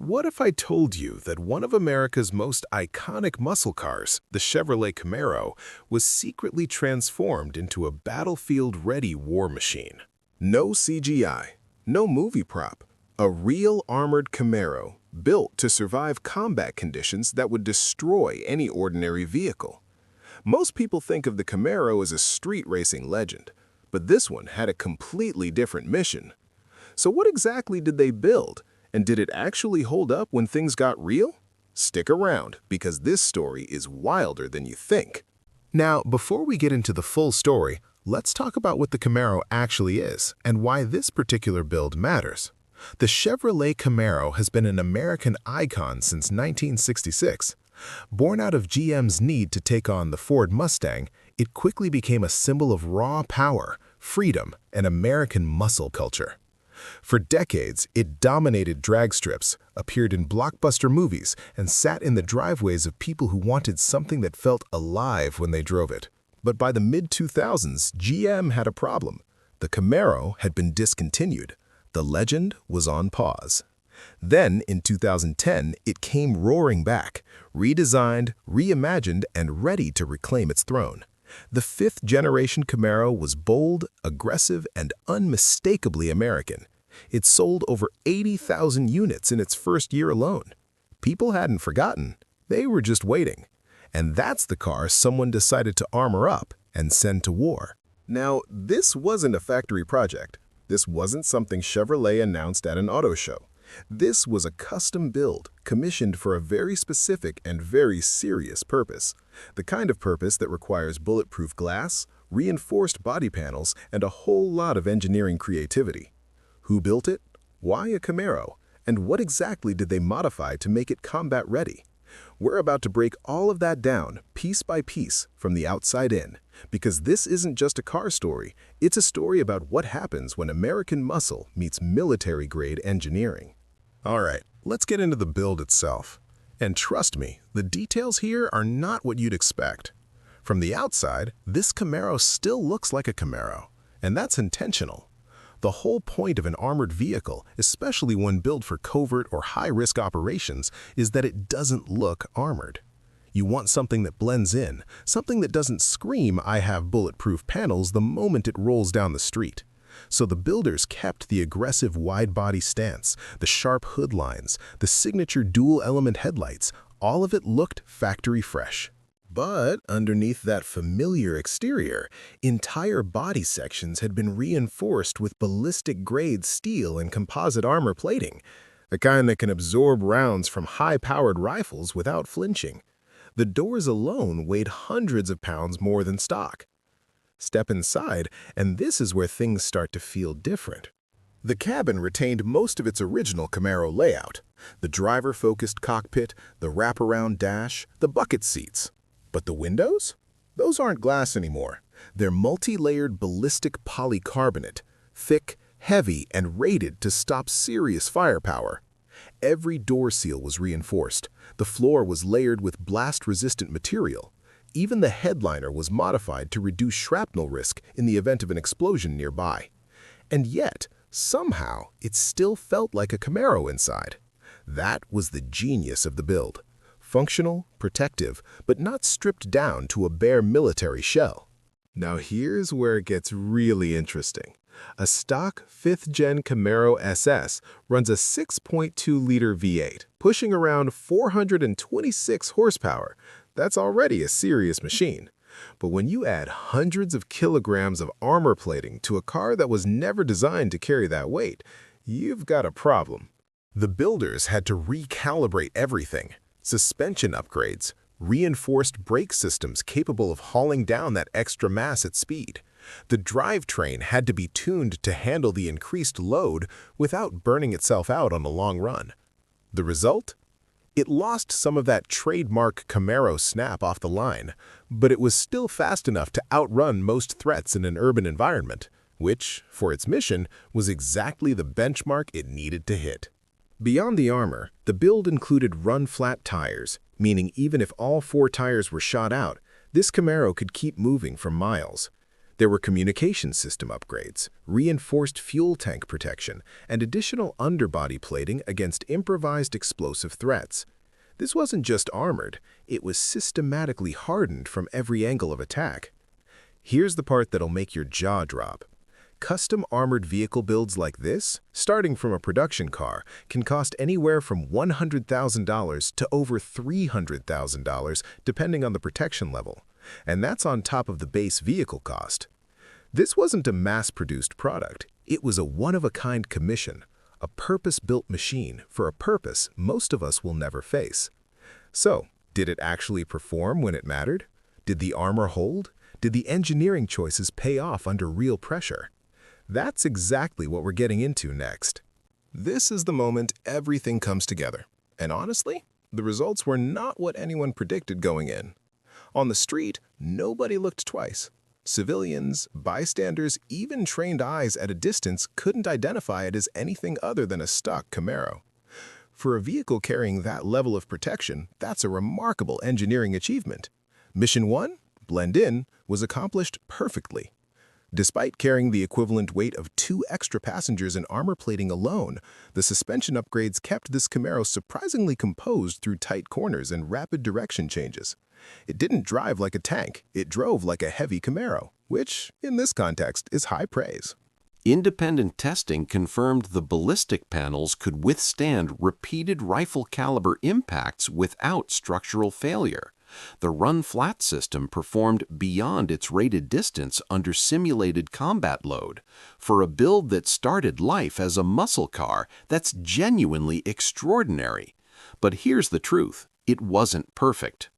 What if I told you that one of America's most iconic muscle cars, the Chevrolet Camaro, was secretly transformed into a battlefield-ready war machine? No CGI, no movie prop, a real armored Camaro built to survive combat conditions that would destroy any ordinary vehicle. Most people think of the Camaro as a street racing legend, but this one had a completely different mission. So what exactly did they build? And did it actually hold up when things got real? Stick around, because this story is wilder than you think. Now, before we get into the full story, let's talk about what the Camaro actually is and why this particular build matters. The Chevrolet Camaro has been an American icon since 1966. Born out of GM's need to take on the Ford Mustang, it quickly became a symbol of raw power, freedom, and American muscle culture. For decades, it dominated drag strips, appeared in blockbuster movies, and sat in the driveways of people who wanted something that felt alive when they drove it. But by the mid-2000s, GM had a problem. The Camaro had been discontinued. The legend was on pause. Then, in 2010, it came roaring back, redesigned, reimagined, and ready to reclaim its throne. The fifth-generation Camaro was bold, aggressive, and unmistakably American. It sold over 80,000 units in its first year alone. People hadn't forgotten. They were just waiting. And that's the car someone decided to armor up and send to war. Now, this wasn't a factory project. This wasn't something Chevrolet announced at an auto show. This was a custom build, commissioned for a very specific and very serious purpose. The kind of purpose that requires bulletproof glass, reinforced body panels, and a whole lot of engineering creativity. Who built it? Why a Camaro? And what exactly did they modify to make it combat ready? We're about to break all of that down, piece by piece, from the outside in. Because this isn't just a car story, it's a story about what happens when American muscle meets military-grade engineering. Alright, let's get into the build itself. And trust me, the details here are not what you'd expect. From the outside, this Camaro still looks like a Camaro, and that's intentional. The whole point of an armored vehicle, especially one built for covert or high-risk operations, is that it doesn't look armored. You want something that blends in, something that doesn't scream, "I have bulletproof panels," the moment it rolls down the street. So the builders kept the aggressive wide-body stance, the sharp hood lines, the signature dual-element headlights. All of it looked factory fresh. But underneath that familiar exterior, entire body sections had been reinforced with ballistic-grade steel and composite armor plating, the kind that can absorb rounds from high-powered rifles without flinching. The doors alone weighed hundreds of pounds more than stock. Step inside, and this is where things start to feel different. The cabin retained most of its original Camaro layout: the driver-focused cockpit, the wraparound dash, the bucket seats. But the windows? Those aren't glass anymore. They're multi-layered ballistic polycarbonate, thick, heavy, and rated to stop serious firepower. Every door seal was reinforced. The floor was layered with blast-resistant material. Even the headliner was modified to reduce shrapnel risk in the event of an explosion nearby. And yet, somehow, it still felt like a Camaro inside. That was the genius of the build. Functional, protective, but not stripped down to a bare military shell. Now here's where it gets really interesting. A stock 5th-gen Camaro SS runs a 6.2-liter V8, pushing around 426 horsepower. That's already a serious machine. But when you add hundreds of kilograms of armor plating to a car that was never designed to carry that weight, you've got a problem. The builders had to recalibrate everything. Suspension upgrades, reinforced brake systems capable of hauling down that extra mass at speed. The drivetrain had to be tuned to handle the increased load without burning itself out on the long run. The result? It lost some of that trademark Camaro snap off the line, but it was still fast enough to outrun most threats in an urban environment, which, for its mission, was exactly the benchmark it needed to hit. Beyond the armor, the build included run-flat tires, meaning even if all 4 tires were shot out, this Camaro could keep moving for miles. There were communication system upgrades, reinforced fuel tank protection, and additional underbody plating against improvised explosive threats. This wasn't just armored, it was systematically hardened from every angle of attack. Here's the part that'll make your jaw drop. Custom armored vehicle builds like this, starting from a production car, can cost anywhere from $100,000 to over $300,000 depending on the protection level. And that's on top of the base vehicle cost. This wasn't a mass-produced product. It was a one-of-a-kind commission, a purpose-built machine for a purpose most of us will never face. So, did it actually perform when it mattered? Did the armor hold? Did the engineering choices pay off under real pressure? That's exactly what we're getting into next. This is the moment everything comes together. And honestly, the results were not what anyone predicted going in. On the street, nobody looked twice. Civilians, bystanders, even trained eyes at a distance couldn't identify it as anything other than a stock Camaro. For a vehicle carrying that level of protection, that's a remarkable engineering achievement. Mission 1, blend in, was accomplished perfectly. Despite carrying the equivalent weight of 2 extra passengers in armor plating alone, the suspension upgrades kept this Camaro surprisingly composed through tight corners and rapid direction changes. It didn't drive like a tank, it drove like a heavy Camaro, which, in this context, is high praise. Independent testing confirmed the ballistic panels could withstand repeated rifle-caliber impacts without structural failure. The run-flat system performed beyond its rated distance under simulated combat load. For a build that started life as a muscle car, that's genuinely extraordinary. But here's the truth, it wasn't perfect.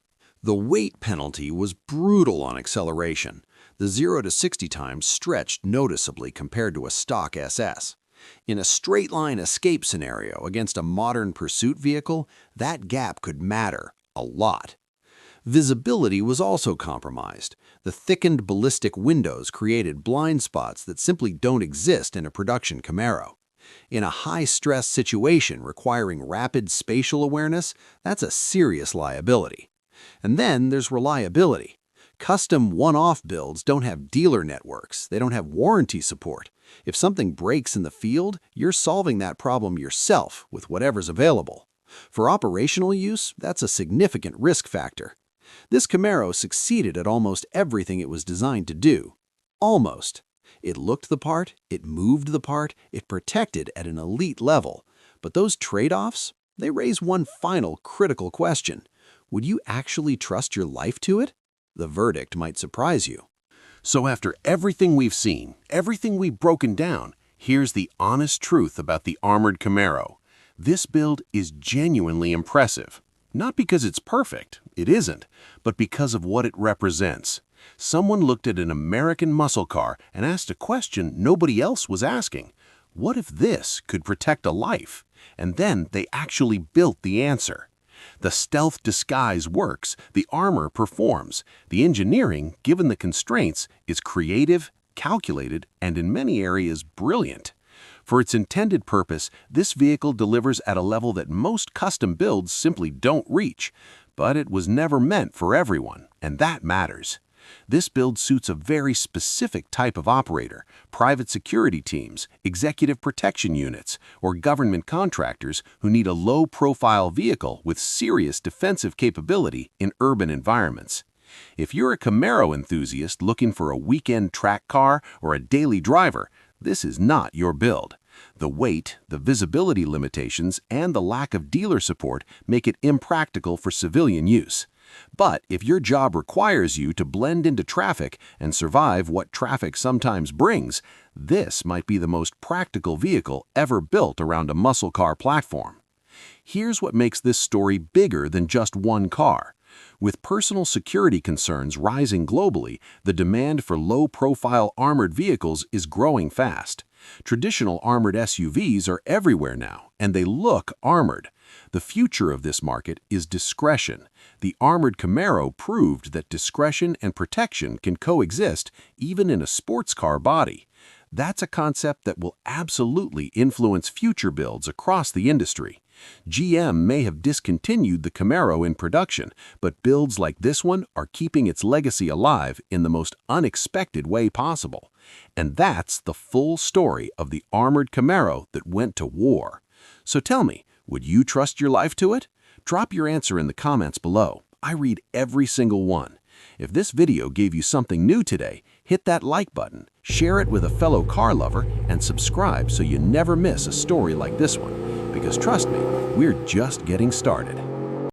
The weight penalty was brutal on acceleration. The 0 to 60 times stretched noticeably compared to a stock SS. In a straight-line escape scenario against a modern pursuit vehicle, that gap could matter a lot. Visibility was also compromised. The thickened ballistic windows created blind spots that simply don't exist in a production Camaro. In a high-stress situation requiring rapid spatial awareness, that's a serious liability. And then there's reliability. Custom one-off builds don't have dealer networks, they don't have warranty support. If something breaks in the field, you're solving that problem yourself with whatever's available. For operational use, that's a significant risk factor. This Camaro succeeded at almost everything it was designed to do. Almost. It looked the part, it moved the part, it protected at an elite level. But those trade-offs, they raise one final critical question. Would you actually trust your life to it? The verdict might surprise you. So after everything we've seen, everything we've broken down, here's the honest truth about the armored Camaro. This build is genuinely impressive. Not because it's perfect, it isn't, but because of what it represents. Someone looked at an American muscle car and asked a question nobody else was asking. What if this could protect a life? And then they actually built the answer. The stealth disguise works, the armor performs. The engineering, given the constraints, is creative, calculated, and in many areas brilliant. For its intended purpose, this vehicle delivers at a level that most custom builds simply don't reach. But it was never meant for everyone, and that matters. This build suits a very specific type of operator, private security teams, executive protection units, or government contractors who need a low-profile vehicle with serious defensive capability in urban environments. If you're a Camaro enthusiast looking for a weekend track car or a daily driver, this is not your build. The weight, the visibility limitations, and the lack of dealer support make it impractical for civilian use. But if your job requires you to blend into traffic and survive what traffic sometimes brings, this might be the most practical vehicle ever built around a muscle car platform. Here's what makes this story bigger than just one car. With personal security concerns rising globally, the demand for low-profile armored vehicles is growing fast. Traditional armored SUVs are everywhere now, and they look armored. The future of this market is discretion. The armored Camaro proved that discretion and protection can coexist even in a sports car body. That's a concept that will absolutely influence future builds across the industry. GM may have discontinued the Camaro in production, but builds like this one are keeping its legacy alive in the most unexpected way possible. And that's the full story of the armored Camaro that went to war. So tell me, would you trust your life to it? Drop your answer in the comments below. I read every single one. If this video gave you something new today, hit that like button, share it with a fellow car lover, and subscribe so you never miss a story like this one. Because trust me, we're just getting started.